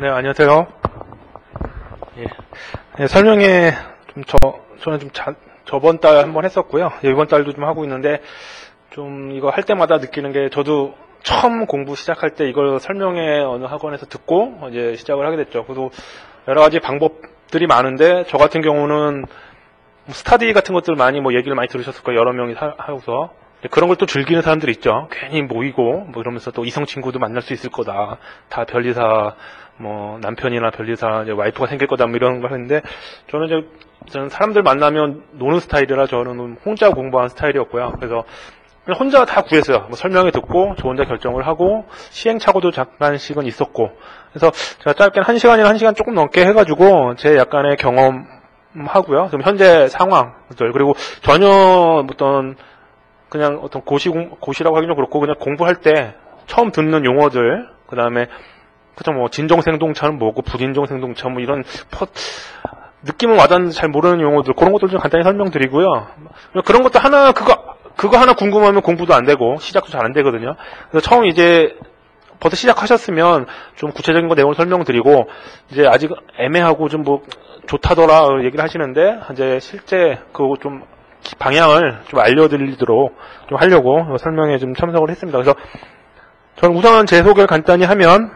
네, 안녕하세요. 예. 네, 설명회 저는 저번 달 한번 했었고요. 이번 달도 좀 하고 있는데, 좀 이거 할 때마다 느끼는 게, 저도 처음 공부 시작할 때 이걸 설명회 어느 학원에서 듣고 이제 시작을 하게 됐죠. 그래서 여러 가지 방법들이 많은데, 저 같은 경우는 스타디 같은 것들 얘기를 많이 들으셨을 거예요. 여러 명이 하고서. 그런 걸 또 즐기는 사람들이 있죠. 괜히 모이고, 이러면서 또 이성 친구도 만날 수 있을 거다. 다 변리사, 남편이나 변리사, 이제 와이프가 생길 거다, 이런 걸 하는데, 저는 사람들 만나면 노는 스타일이라 저는 혼자 공부하는 스타일이었고요. 그래서 그냥 혼자 다 구했어요. 설명회 듣고, 저 혼자 결정을 하고, 시행착오도 잠깐씩은 있었고, 그래서 제가 짧게 1시간이나 1시간 조금 넘게 해가지고, 제 약간의 경험하고요. 그럼 현재 상황, 그리고 전혀 그냥 어떤 고시라고 하긴 좀 그렇고, 그냥 공부할 때 처음 듣는 용어들, 그 다음에, 진정생동차는 뭐고, 부진정생동차, 이런, 느낌은 와닿는데 잘 모르는 용어들, 그런 것들 좀 간단히 설명드리고요. 그런 것도 그거 하나 궁금하면 공부도 안 되고, 시작도 잘 안 되거든요. 그래서 처음 벌써 시작하셨으면 좀 구체적인 거 내용을 설명드리고, 이제 아직 애매하고 좋다더라 얘기를 하시는데, 이제 실제 방향을 좀 알려드리도록 좀 하려고 설명에 좀 참석을 했습니다. 그래서 저는 우선 제 소개를 간단히 하면,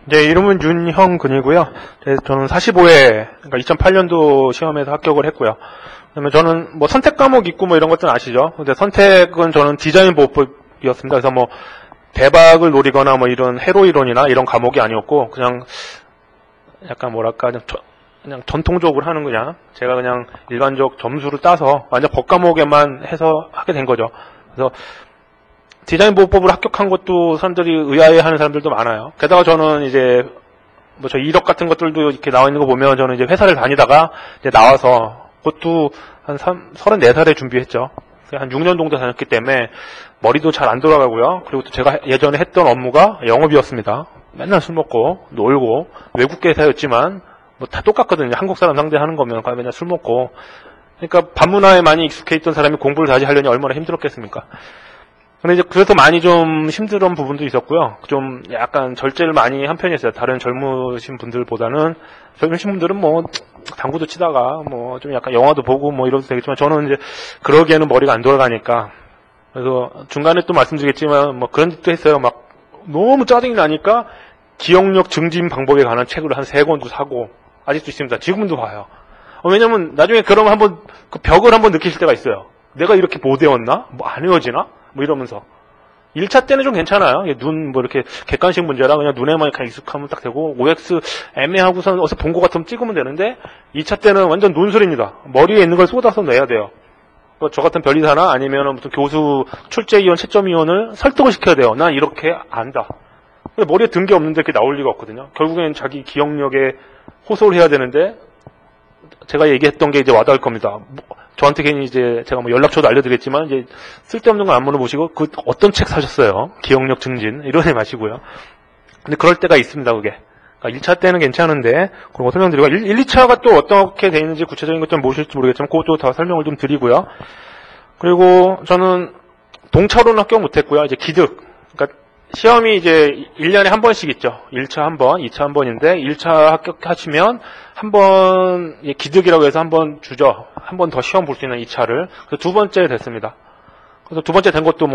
이제 이름은 윤형근이고요. 저는 45회, 그러니까 2008년도 시험에서 합격을 했고요. 그다음에 저는 선택 과목 있고 이런 것들은 아시죠? 근데 선택은 저는 디자인 보호법이었습니다. 그래서 대박을 노리거나 이런 회로 이론이나 이런 과목이 아니었고, 그냥 약간 그냥 전통적으로 하는 제가 그냥 일반적 점수를 따서 완전 법 과목에만 해서 하게 된 거죠. 그래서 디자인 보호법을 합격한 것도 사람들이 의아해하는 사람들도 많아요. 게다가 저는 이제 저 이력 같은 것들도 이렇게 나와 있는 거 보면 저는 이제 회사를 다니다가 이제 나와서 그것도 한 34살에 준비했죠. 한 6년 정도 다녔기 때문에 머리도 잘 안 돌아가고요. 그리고 또 제가 예전에 했던 업무가 영업이었습니다. 맨날 술 먹고 놀고 외국 회사였지만 다 똑같거든요. 한국 사람 상대하는 거면 맨날 술 먹고. 그러니까 반문화에 많이 익숙해 있던 사람이 공부를 다시 하려니 얼마나 힘들었겠습니까? 근데 이제 그래서 많이 좀 힘들은 부분도 있었고요. 좀 약간 절제를 많이 한 편이었어요. 다른 젊으신 분들보다는. 젊으신 분들은 당구도 치다가 좀 약간 영화도 보고 이러도 되겠지만, 저는 이제 그러기에는 머리가 안 돌아가니까. 그래서 중간에 또 말씀드리겠지만 그런 짓도 했어요. 너무 짜증이 나니까 기억력 증진 방법에 관한 책을 한 3권도 사고 아직도 있습니다. 지금도 봐요. 왜냐면 나중에 그러면 그 벽을 한번 느끼실 때가 있어요. 내가 이렇게 못 외웠나? 안 외워지나? 이러면서. 1차 때는 좀 괜찮아요. 눈 이렇게 객관식 문제라 그냥 눈에만 이렇게 익숙하면 딱 되고, OX 애매하고선 어디서 본 것 같으면 찍으면 되는데, 2차 때는 완전 논술입니다. 머리에 있는 걸 쏟아서 내야 돼요. 저 같은 변리사나 아니면 무슨 교수 출제위원, 채점위원을 설득을 시켜야 돼요. 난 이렇게 안다. 근데 머리에 든 게 없는데 그게 나올 리가 없거든요. 결국엔 자기 기억력에 호소를 해야 되는데, 제가 얘기했던 게 이제 와닿을 겁니다. 저한테 괜히 이제 제가 연락처도 알려드리겠지만, 이제 쓸데없는 건 안 물어보시고, 어떤 책 사셨어요? 기억력 증진. 이러지 마시고요. 근데 그럴 때가 있습니다, 그게. 그러니까 1차 때는 괜찮은데, 그런 거 설명드리고, 1, 2차가 또 어떻게 돼 있는지 구체적인 것 좀 모실지 모르겠지만, 그것도 다 설명을 좀 드리고요. 그리고 저는 동차로는 합격 못했고요. 이제 기득. 그러니까 시험이 이제 1년에 한 번씩 있죠. 1차 한 번, 2차 한 번인데, 1차 합격하시면 한 번, 기득이라고 해서 한 번 주죠. 한 번 더 시험 볼 수 있는 2차를. 그래서 2번째 됐습니다. 그래서 2번째 된 것도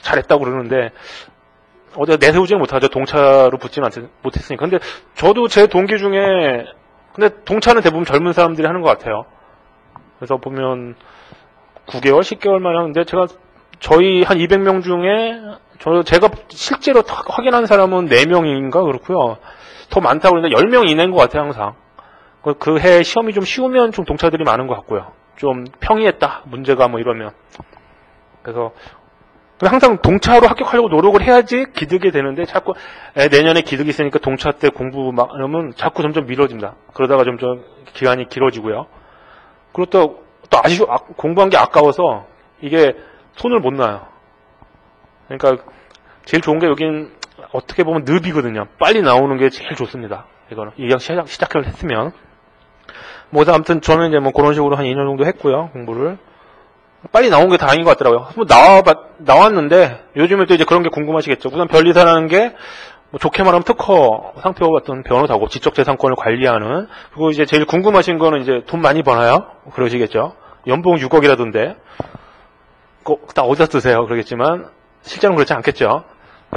잘했다고 그러는데, 어디가 내세우지는 못하죠. 동차로 붙지는 못했으니까. 근데 저도 제 동기 중에, 근데 동차는 대부분 젊은 사람들이 하는 것 같아요. 그래서 보면 9개월, 10개월 만에 하는데, 저희 한 200명 중에, 제가 실제로 확인한 사람은 4명인가 그렇고요. 더 많다고 그러는데 10명 이내인 것 같아요, 항상. 그 해 시험이 좀 쉬우면 좀 동차들이 많은 것 같고요. 좀 평이했다, 문제가 이러면. 그래서 항상 동차로 합격하려고 노력을 해야지 기득이 되는데, 자꾸 내년에 기득이 있으니까 동차 때 공부 이러면 자꾸 점점 미뤄집니다. 그러다가 점점 기간이 길어지고요. 그리고 또 공부한 게 아까워서 이게 손을 못 놔요. 그러니까 제일 좋은 게 여긴 어떻게 보면 늪이거든요. 빨리 나오는 게 제일 좋습니다. 이거는 이왕 시작을 했으면. 그래서 아무튼 저는 이제 그런 식으로 한 2년 정도 했고요, 공부를. 빨리 나온 게 다행인 것 같더라고요. 한번 나왔는데, 요즘에 또 이제 그런 게 궁금하시겠죠. 우선 변리사라는 게, 뭐 좋게 말하면 특허 상표 같은 변호사고, 지적재산권을 관리하는, 그리고 이제 제일 궁금하신 거는 이제 돈 많이 버나요? 그러시겠죠. 연봉 6억이라던데, 그거 다 어디다 쓰세요? 그러겠지만, 실제로는 그렇지 않겠죠.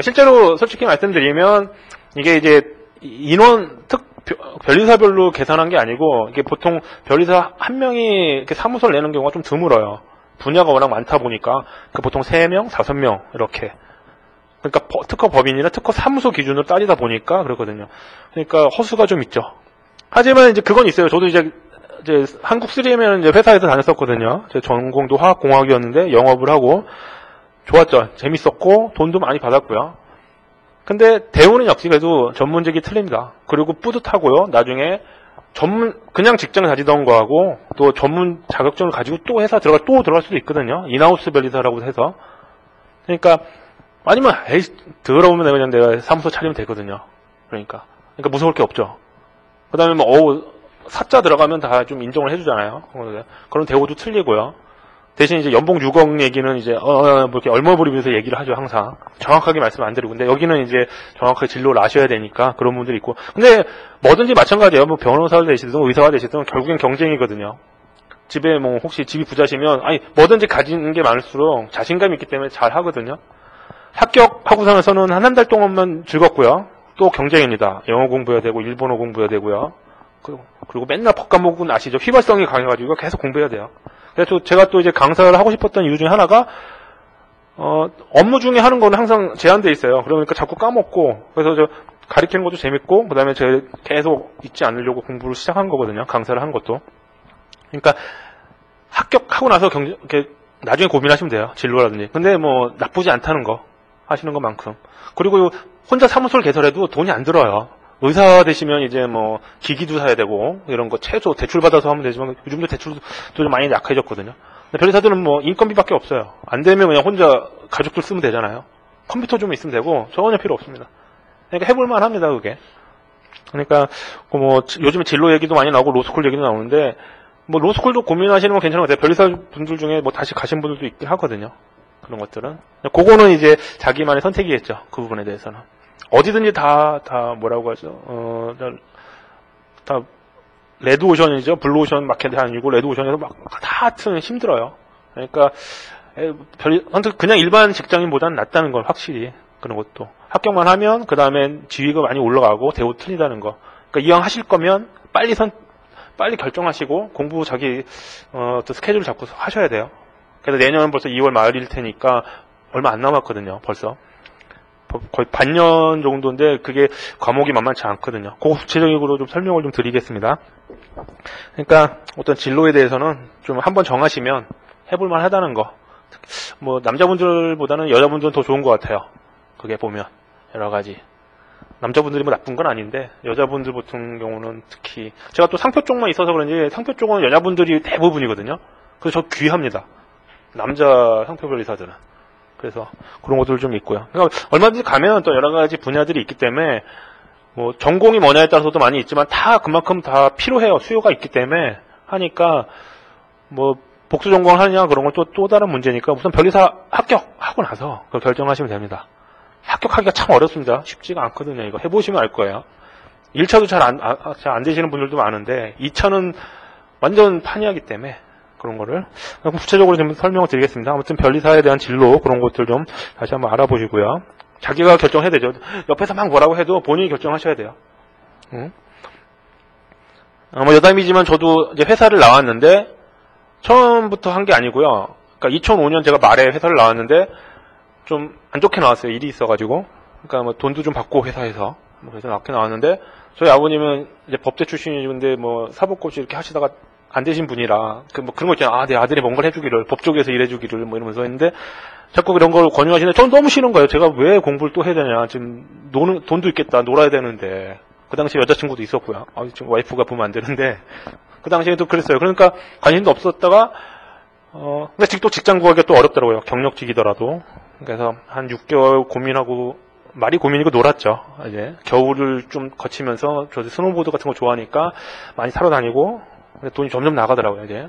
실제로 솔직히 말씀드리면, 이게 이제 변리사별로 계산한 게 아니고, 이게 보통 변리사 한 명이 이렇게 사무소를 내는 경우가 좀 드물어요. 분야가 워낙 많다 보니까, 보통 3명, 5명, 이렇게. 그러니까 특허 법인이나 특허 사무소 기준으로 따지다 보니까 그렇거든요. 그러니까 허수가 좀 있죠. 하지만 이제 그건 있어요. 저도 이제 한국 3M이라는 이제 회사에서 다녔었거든요. 제 전공도 화학공학이었는데 영업을 하고 좋았죠. 재밌었고 돈도 많이 받았고요. 근데 대우는 역시 그래도 전문직이 틀립니다. 그리고 뿌듯하고요. 나중에 그냥 직장 다니던 거하고 또 전문 자격증을 가지고 또 회사 들어갈 수도 있거든요. 인하우스 변리사라고 해서. 그러니까 아니면 들어오면 그냥 내가 사무소 차리면 되거든요. 그러니까 무서울 게 없죠. 그 다음에 사자 들어가면 다 좀 인정을 해주잖아요. 그런 대우도 틀리고요. 대신 이제 연봉 6억 얘기는 이제 뭐 이렇게 얼머부리면서 얘기를 하죠. 항상 정확하게 말씀 안 드리고. 근데 여기는 이제 정확하게 진로를 아셔야 되니까 그런 분들이 있고. 근데 뭐든지 마찬가지예요. 뭐 변호사가 되시든 의사가 되시든 결국엔 경쟁이거든요. 집에 혹시 집이 부자시면 뭐든지 가지는 게 많을수록 자신감이 있기 때문에 잘 하거든요. 합격하고서는 한 달 동안만 즐겁고요. 또 경쟁입니다. 영어 공부해야 되고 일본어 공부해야 되고요. 그리고 맨날 법 과목은 아시죠? 휘발성이 강해가지고 계속 공부해야 돼요. 그래서 제가 또 이제 강사를 하고 싶었던 이유 중에 하나가 업무 중에 하는 거는 항상 제한돼 있어요. 그러니까 자꾸 까먹고 그래서 저 가르치는 것도 재밌고 그다음에 제가 계속 잊지 않으려고 공부를 시작한 거거든요. 강사를 한 것도. 그러니까 합격하고 나서 이렇게 나중에 고민하시면 돼요. 진로라든지. 근데 뭐 나쁘지 않다는 거 하시는 것만큼. 그리고 혼자 사무소를 개설해도 돈이 안 들어요. 의사 되시면 이제 뭐 기기도 사야 되고 이런 거 최소 대출 받아서 하면 되지만 요즘도 대출도 좀 많이 약해졌거든요. 근데 변리사들은 뭐 인건비밖에 없어요. 안 되면 그냥 혼자 가족들 쓰면 되잖아요. 컴퓨터 좀 있으면 되고 전혀 필요 없습니다. 그러니까 해볼만 합니다, 그게. 그러니까 뭐 요즘에 진로 얘기도 많이 나오고 로스쿨 얘기도 나오는데 뭐 로스쿨도 고민하시는 건 괜찮은 것 같아요. 변리사 분들 중에 뭐 다시 가신 분들도 있긴 하거든요. 그런 것들은. 그거는 이제 자기만의 선택이겠죠. 그 부분에 대해서는. 어디든지 다 뭐라고 하죠? 다 레드오션이죠. 블루오션 마켓이 아니고 레드오션에서 다 하여튼 힘들어요. 그러니까 그냥 일반 직장인보다는 낫다는 걸 확실히 그런 것도 합격만 하면 그 다음엔 지위가 많이 올라가고 대우 틀리다는 거. 그러니까 이왕 하실 거면 빨리 결정하시고 공부 또 스케줄 잡고 하셔야 돼요. 그래서 내년은 벌써 2월 말일 테니까 얼마 안 남았거든요. 벌써. 거의 반년 정도인데 그게 과목이 만만치 않거든요. 그거 구체적으로 좀 설명을 좀 드리겠습니다. 그러니까 어떤 진로에 대해서는 좀 한번 정하시면 해볼만 하다는 거. 뭐 남자분들보다는 여자분들은 더 좋은 것 같아요. 그게 보면 여러 가지. 남자분들이 뭐 나쁜 건 아닌데 여자분들 같은 경우는 특히 제가 또 상표 쪽만 있어서 그런지 상표 쪽은 여자분들이 대부분이거든요. 그래서 저 귀합니다. 남자 상표 변리사들은. 그래서 그런 것들 좀 있고요. 그러니까 얼마든지 가면 또 여러 가지 분야들이 있기 때문에 뭐 전공이 뭐냐에 따라서도 많이 있지만 다 그만큼 다 필요해요. 수요가 있기 때문에 하니까 뭐 복수 전공을 하느냐 그런 건 또 다른 문제니까 우선 변리사 합격하고 나서 그걸 결정하시면 됩니다. 합격하기가 참 어렵습니다. 쉽지가 않거든요. 이거 해보시면 알 거예요. 1차도 잘 안 되시는 분들도 많은데 2차는 완전 판이하기 때문에 그런 거를 구체적으로 좀 설명을 드리겠습니다. 아무튼 변리사에 대한 진로 그런 것들 좀 다시 한번 알아보시고요. 자기가 결정해야 되죠. 옆에서 막 뭐라고 해도 본인이 결정하셔야 돼요. 뭐 여담이지만 저도 이제 회사를 나왔는데 처음부터 한 게 아니고요. 그러니까 2005년 제가 말에 회사를 나왔는데 좀 안 좋게 나왔어요. 일이 있어가지고. 그러니까 뭐 돈도 좀 받고 회사에서 그래서 나게 나왔는데 저희 아버님은 이제 법대 출신이신데 뭐 사법고시 이렇게 하시다가 안 되신 분이라 뭐 그런 거 있잖아요. 내 아들이 뭔가를 해주기를 법 쪽에서 일해주기를 뭐 이러면서 했는데 자꾸 이런 걸 권유하시는데 저는 너무 싫은 거예요. 제가 왜 공부를 또 해야 되냐. 지금 돈도 있겠다. 놀아야 되는데 그 당시에 여자친구도 있었고요. 지금 와이프가 보면 안 되는데 그 당시에도 그랬어요. 그러니까 관심도 없었다가 근데 지금 또 직장 구하기가 또 어렵더라고요. 경력직이더라도. 그래서 한 6개월 고민하고 말이 고민이고 놀았죠. 이제 겨울을 좀 거치면서 저도 스노보드 같은 거 좋아하니까 많이 사러 다니고 근데 돈이 점점 나가더라고요. 이제